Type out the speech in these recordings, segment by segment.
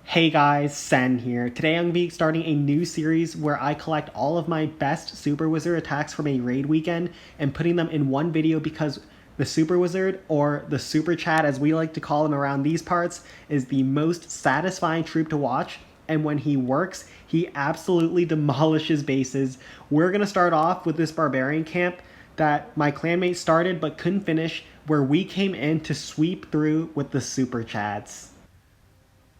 Hey guys, Sen here. Today I'm going to be starting a new series where I collect all of my best Super Wizard attacks from a raid weekend and putting them in one video because the Super Wizard, or the Super Chat as we like to call him around these parts, is the most satisfying troop to watch, and when he works, he absolutely demolishes bases. We're going to start off with this Barbarian camp that my clanmate started but couldn't finish, where we came in to sweep through with the Super Chats.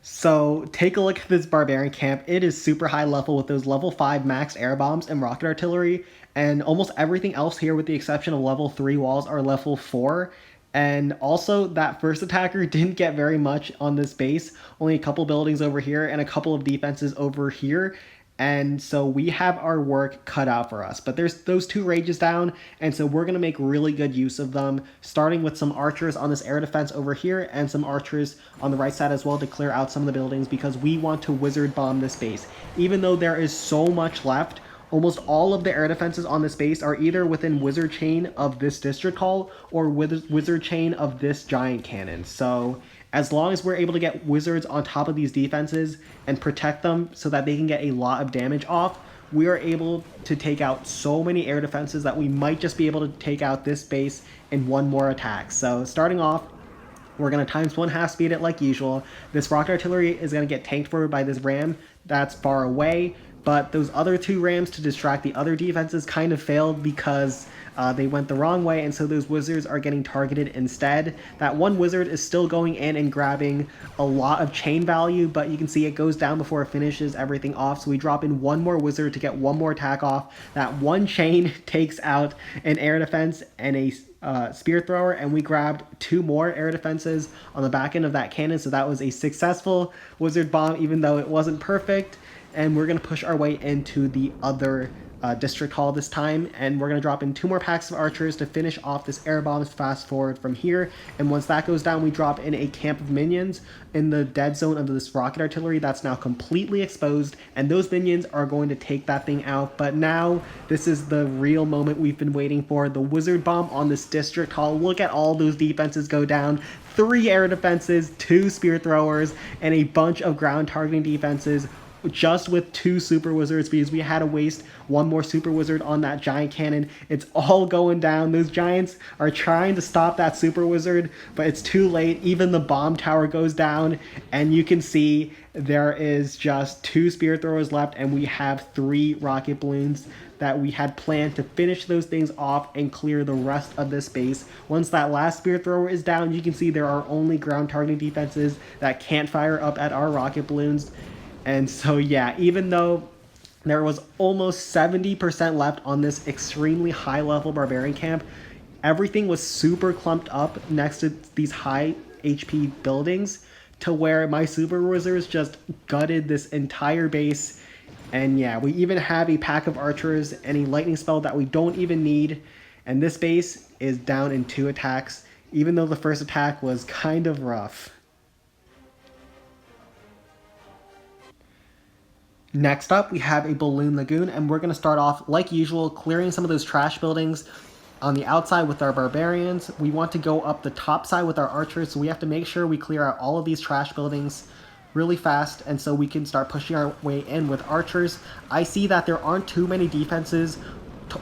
So take a look at this barbarian camp. It is super high level with those level 5 max air bombs and rocket artillery, and almost everything else here with the exception of level 3 walls are level 4. And also that first attacker didn't get very much on this base, only a couple buildings over here and a couple of defenses over here, and so we have our work cut out for us. But there's those two rages down, and so we're going to make really good use of them, starting with some archers on this air defense over here and some archers on the right side as well to clear out some of the buildings, because we want to wizard bomb this base. Even though there is so much left, almost all of the air defenses on this base are either within wizard chain of this district hall or wizard chain of this giant cannon. So as long as we're able to get wizards on top of these defenses and protect them so that they can get a lot of damage off, we are able to take out so many air defenses that we might just be able to take out this base in one more attack. So starting off, we're going to times 1 half speed it like usual. This rocket artillery is going to get tanked for by this ram that's far away, but those other two rams to distract the other defenses kind of failed because they went the wrong way, and so those wizards are getting targeted instead. That one wizard is still going in and grabbing a lot of chain value, but you can see it goes down before it finishes everything off, so we drop in one more wizard to get one more attack off. That one chain takes out an air defense and a spear thrower, and we grabbed two more air defenses on the back end of that cannon, so that was a successful wizard bomb even though it wasn't perfect. And we're going to push our way into the other district hall this time, and we're going to drop in two more packs of archers to finish off this air bombs fast forward from here. And once that goes down, we drop in a camp of minions in the dead zone of this rocket artillery that's now completely exposed, and those minions are going to take that thing out. But now this is the real moment we've been waiting for, the wizard bomb on this district hall. Look at all those defenses go down. 3 air defenses, 2 spear throwers, and a bunch of ground targeting defenses just with 2 super wizards, because we had to waste one more super wizard on that giant cannon. It's all going down. Those giants are trying to stop that super wizard, but it's too late. Even the bomb tower goes down, and you can see there is just 2 spear throwers left, and we have 3 rocket balloons that we had planned to finish those things off and clear the rest of this base. Once that last spear thrower is down, you can see there are only ground targeting defenses that can't fire up at our rocket balloons. And so yeah, even though there was almost 70% left on this extremely high level barbarian camp, everything was super clumped up next to these high HP buildings to where my super wizards just gutted this entire base. And yeah, we even have a pack of archers and a lightning spell that we don't even need, and this base is down in 2 attacks, even though the first attack was kind of rough. Next up, we have a Balloon Lagoon, and we're going to start off, like usual, clearing some of those trash buildings on the outside with our barbarians. We want to go up the top side with our archers, so we have to make sure we clear out all of these trash buildings really fast, and so we can start pushing our way in with archers. I see that there aren't too many defenses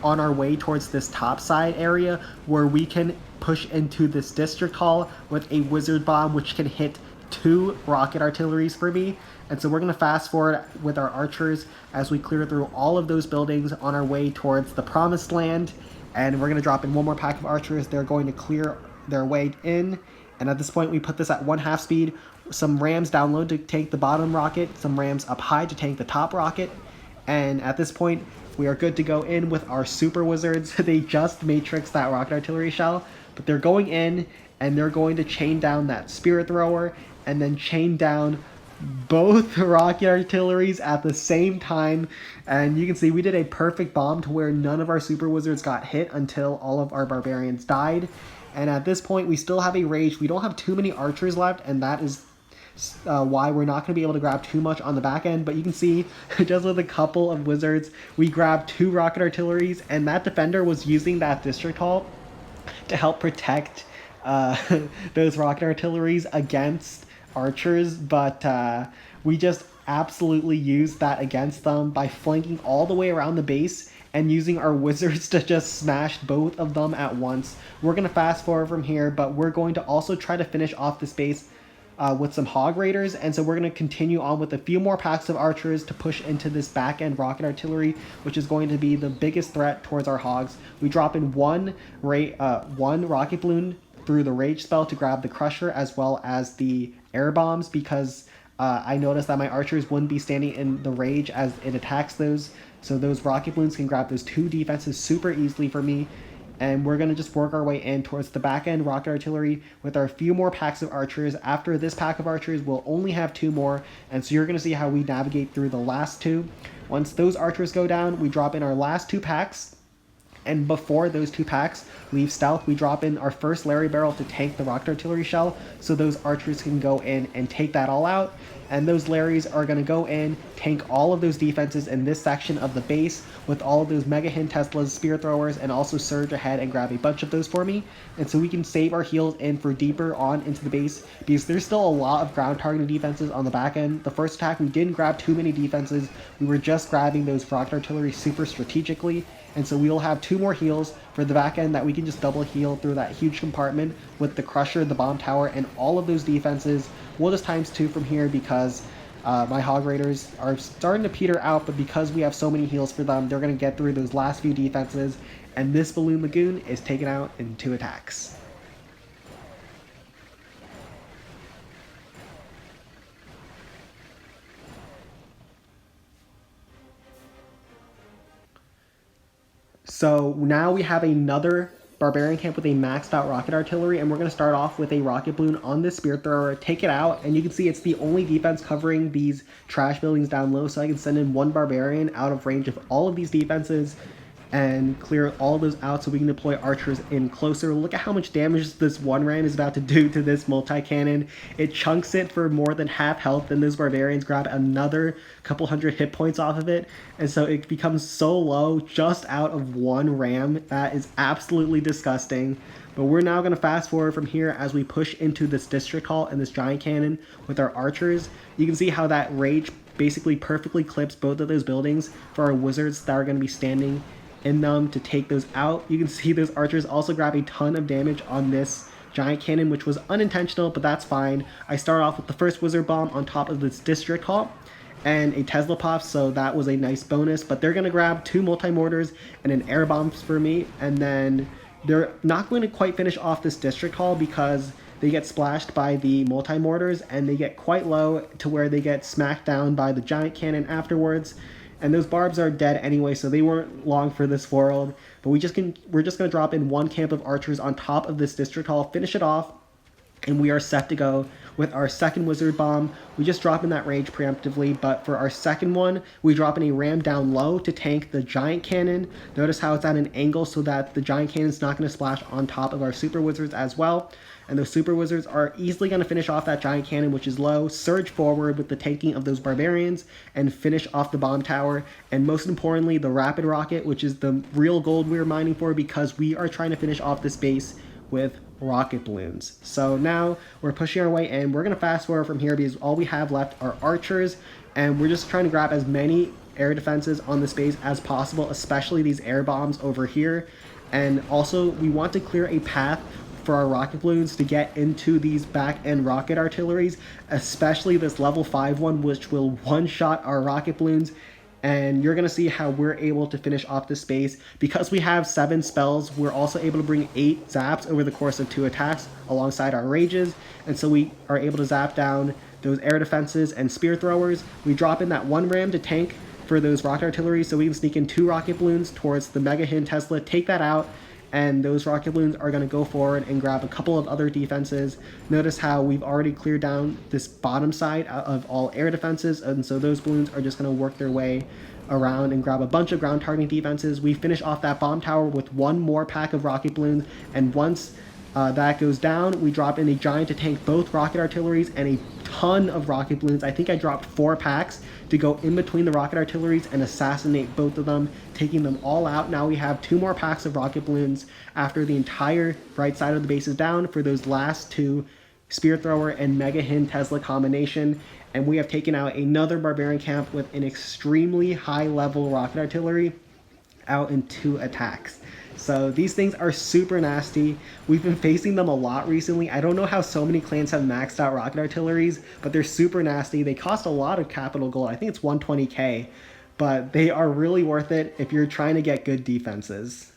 on our way towards this top side area where we can push into this district hall with a wizard bomb, which can hit 2 rocket artilleries for me. And so we're going to fast forward with our archers as we clear through all of those buildings on our way towards the promised land. And we're going to drop in one more pack of archers. They're going to clear their way in. And at this point, we put this at 1 half speed. Some rams down low to tank the bottom rocket, some rams up high to tank the top rocket. And at this point, we are good to go in with our super wizards. They just matrix that rocket artillery shell, but they're going in and they're going to chain down that spirit thrower and then chain down both rocket artilleries at the same time. And you can see we did a perfect bomb to where none of our super wizards got hit until all of our barbarians died. And at this point, we still have a rage. We don't have too many archers left, and that is why we're not going to be able to grab too much on the back end. But you can see just with a couple of wizards, we grabbed 2 rocket artilleries, and that defender was using that district hall to help protect those rocket artilleries against archers, but We just absolutely used that against them by flanking all the way around the base and using our wizards to just smash both of them at once. We're going to fast forward from here, but we're going to also try to finish off this base with some Hog Raiders, and so we're going to continue on with a few more packs of archers to push into this back end rocket artillery, which is going to be the biggest threat towards our hogs. We drop in one rocket balloon through the rage spell to grab the crusher as well as the air bombs, because I noticed that my archers wouldn't be standing in the rage as it attacks those, so those rocket balloons can grab those two defenses super easily for me. And we're going to just work our way in towards the back end rocket artillery with our few more packs of archers. After this pack of archers, we'll only have two more, and so you're going to see how we navigate through the last two. Once those archers go down, we drop in our last two packs, and before those two packs leave stealth, we drop in our first Larry Barrel to tank the rocket artillery shell, so those archers can go in and take that all out. And those Larrys are going to go in, tank all of those defenses in this section of the base with all of those Mega Hin Teslas, Spear Throwers, and also surge ahead and grab a bunch of those for me. And so we can save our heals in for deeper on into the base, because there's still a lot of ground targeting defenses on the back end. The first attack, we didn't grab too many defenses. We were just grabbing those rocket artillery super strategically. And so we'll have two more heals for the back end that we can just double heal through that huge compartment with the Crusher, the Bomb Tower, and all of those defenses. We'll just times two from here because my Hog Raiders are starting to peter out, but because we have so many heals for them, they're going to get through those last few defenses, and this Balloon Lagoon is taken out in 2 attacks. So now we have another Barbarian camp with a maxed out rocket artillery, and we're going to start off with a rocket balloon on this Spear Thrower, take it out, and you can see it's the only defense covering these trash buildings down low, so I can send in one Barbarian out of range of all of these defenses and clear all those out so we can deploy archers in closer. Look at how much damage this one ram is about to do to this multi-cannon. It chunks it for more than half health, and those barbarians grab another couple hundred hit points off of it, and so it becomes so low just out of one ram. That is absolutely disgusting. But we're now going to fast forward from here as we push into this district hall and this giant cannon with our archers. You can see how that rage basically perfectly clips both of those buildings for our wizards that are going to be standing in them to take those out. You can see those archers also grab a ton of damage on this giant cannon, which was unintentional, but that's fine. I start off with the first wizard bomb on top of this district hall and a Tesla pop, so that was a nice bonus. But they're going to grab 2 multi-mortars and an air bombs for me, and then they're not going to quite finish off this district hall because they get splashed by the multi-mortars and they get quite low to where they get smacked down by the giant cannon afterwards. And those barbs are dead anyway, so they weren't long for this world. But we're just going to drop in one camp of archers on top of this district hall, finish it off, and we are set to go with our second wizard bomb. We just drop in that rage preemptively, but for our second one, we drop in a ram down low to tank the giant cannon. Notice how it's at an angle so that the giant cannon is not going to splash on top of our super wizards as well. And those super wizards are easily going to finish off that giant cannon, which is low, surge forward with the tanking of those barbarians, and finish off the bomb tower. And most importantly, the rapid rocket, which is the real gold we're mining for, because we are trying to finish off this base with rocket balloons. So now we're pushing our way in. We're going to fast forward from here because all we have left are archers, and we're just trying to grab as many air defenses on this base as possible, especially these air bombs over here. And also we want to clear a path for our rocket balloons to get into these back end rocket artilleries, especially this level 5 one, which will one-shot our rocket balloons. And you're going to see how we're able to finish off this space. Because we have 7 spells, we're also able to bring 8 zaps over the course of 2 attacks alongside our rages. And so we are able to zap down those air defenses and spear throwers. We drop in that 1 ram to tank for those rocket artillery so we can sneak in 2 rocket balloons towards the Mega Hin Tesla, take that out, and those rocket balloons are going to go forward and grab a couple of other defenses. Notice how we've already cleared down this bottom side of all air defenses, and so those balloons are just going to work their way around and grab a bunch of ground targeting defenses. We finish off that bomb tower with 1 more pack of rocket balloons, and once that goes down, we drop in a giant to tank both rocket artilleries and a ton of rocket balloons. I think I dropped 4 packs to go in between the rocket artilleries and assassinate both of them, taking them all out. Now we have 2 more packs of rocket balloons after the entire right side of the base is down for those last 2 Spear Thrower, and Mega Hin Tesla combination. And we have taken out another Barbarian camp with an extremely high level rocket artillery out in 2 attacks. So these things are super nasty. We've been facing them a lot recently. I don't know how so many clans have maxed out rocket artilleries, but they're super nasty. They cost a lot of capital gold. I think it's 120k, but they are really worth it if you're trying to get good defenses.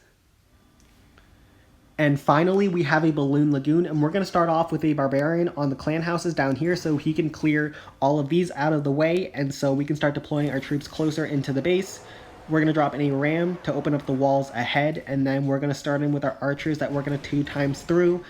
And finally, we have a Balloon Lagoon, and we're going to start off with a Barbarian on the clan houses down here so he can clear all of these out of the way, and so we can start deploying our troops closer into the base. We're going to drop in a ram to open up the walls ahead, and then we're going to start in with our archers that we're going to 2 times through.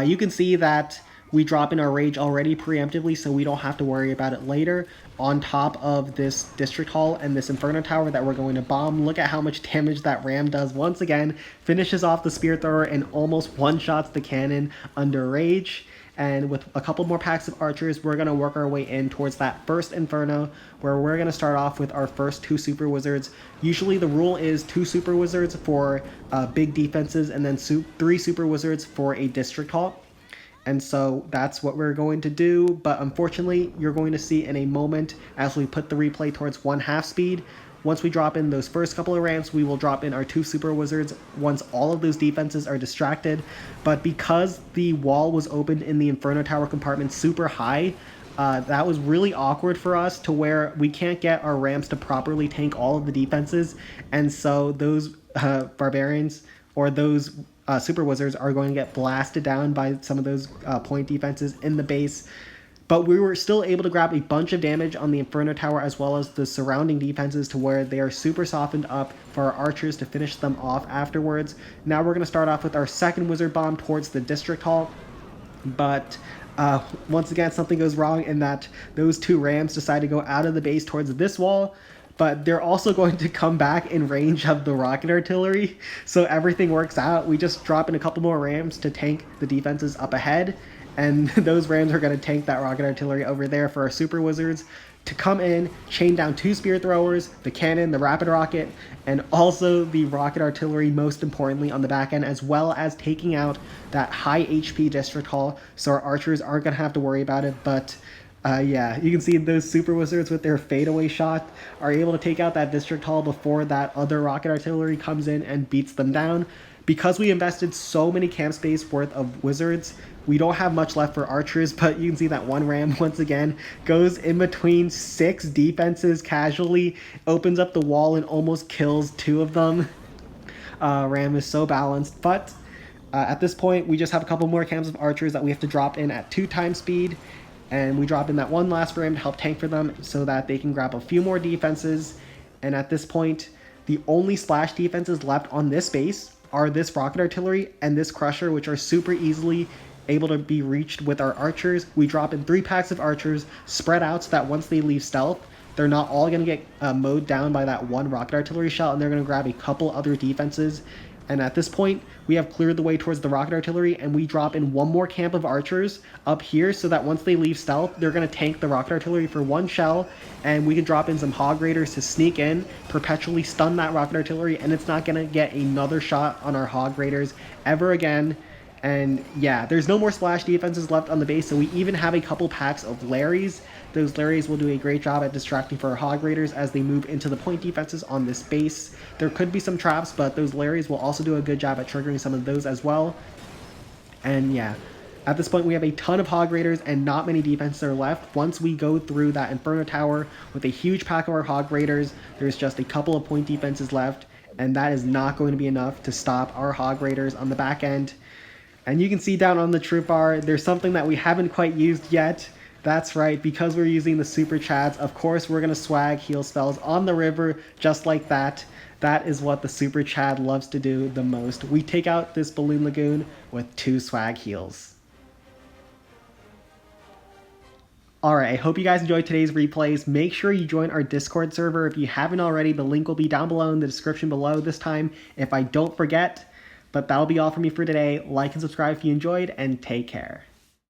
You can see that we drop in our rage already preemptively, so we don't have to worry about it later. On top of this district hall and this inferno tower that we're going to bomb, look at how much damage that ram does. Once again, finishes off the spear thrower and almost one-shots the cannon under rage. And with a couple more packs of archers, we're going to work our way in towards that first inferno, where we're going to start off with our first 2 super wizards. Usually the rule is 2 super wizards for big defenses, and then 3 super wizards for a district hall. And so that's what we're going to do, but unfortunately, you're going to see in a moment as we put the replay towards 1/2 speed. Once we drop in those first couple of ramps, we will drop in our 2 super wizards once all of those defenses are distracted. But because the wall was opened in the Inferno Tower compartment super high, that was really awkward for us to where we can't get our ramps to properly tank all of the defenses. And so those barbarians or those super wizards are going to get blasted down by some of those point defenses in the base. But we were still able to grab a bunch of damage on the Inferno Tower as well as the surrounding defenses to where they are super softened up for our archers to finish them off afterwards. Now we're going to start off with our second wizard bomb towards the district hall. But once again, something goes wrong in that those 2 rams decide to go out of the base towards this wall. But they're also going to come back in range of the rocket artillery. So everything works out. We just drop in a couple more rams to tank the defenses up ahead. And those rams are going to tank that rocket artillery over there for our super wizards to come in, chain down 2 spear throwers, the cannon, the rapid rocket, and also the rocket artillery, most importantly, on the back end, as well as taking out that high HP district hall. So our archers aren't going to have to worry about it. But yeah, you can see those super wizards with their fadeaway shot are able to take out that district hall before that other rocket artillery comes in and beats them down. Because we invested so many camp space worth of wizards, we don't have much left for archers, but you can see that one ram once again goes in between 6 defenses casually, opens up the wall and almost kills 2 of them. Ram is so balanced, but at this point we just have a couple more camps of archers that we have to drop in at 2 times speed. And we drop in that one last ram to help tank for them so that they can grab a few more defenses. And at this point, the only splash defenses left on this base are this rocket artillery and this crusher, which are super easily able to be reached with our archers. We drop in 3 packs of archers spread out so that once they leave stealth, they're not all going to get mowed down by that one rocket artillery shell, and they're going to grab a couple other defenses. And at this point, we have cleared the way towards the rocket artillery, and we drop in 1 more camp of archers up here so that once they leave stealth, they're going to tank the rocket artillery for 1 shell, and we can drop in some hog raiders to sneak in, perpetually stun that rocket artillery, and it's not going to get another shot on our hog raiders ever again. And yeah, there's no more splash defenses left on the base, so we even have a couple packs of Larrys. Those Larrys will do a great job at distracting for our hog raiders as they move into the point defenses on this base. There could be some traps, but those Larrys will also do a good job at triggering some of those as well. And yeah, at this point we have a ton of hog raiders and not many defenses are left. Once we go through that Inferno Tower with a huge pack of our hog raiders, there's just a couple of point defenses left, and that is not going to be enough to stop our hog raiders on the back end. And you can see down on the troop bar, there's something that we haven't quite used yet. That's right, because we're using the Super Chads, of course we're going to swag heal spells on the river just like that. That is what the Super Chad loves to do the most. We take out this Balloon Lagoon with 2 swag heals. Alright, I hope you guys enjoyed today's replays. Make sure you join our Discord server if you haven't already. The link will be down below in the description below this time if I don't forget. But that'll be all for me for today. Like and subscribe if you enjoyed, and take care.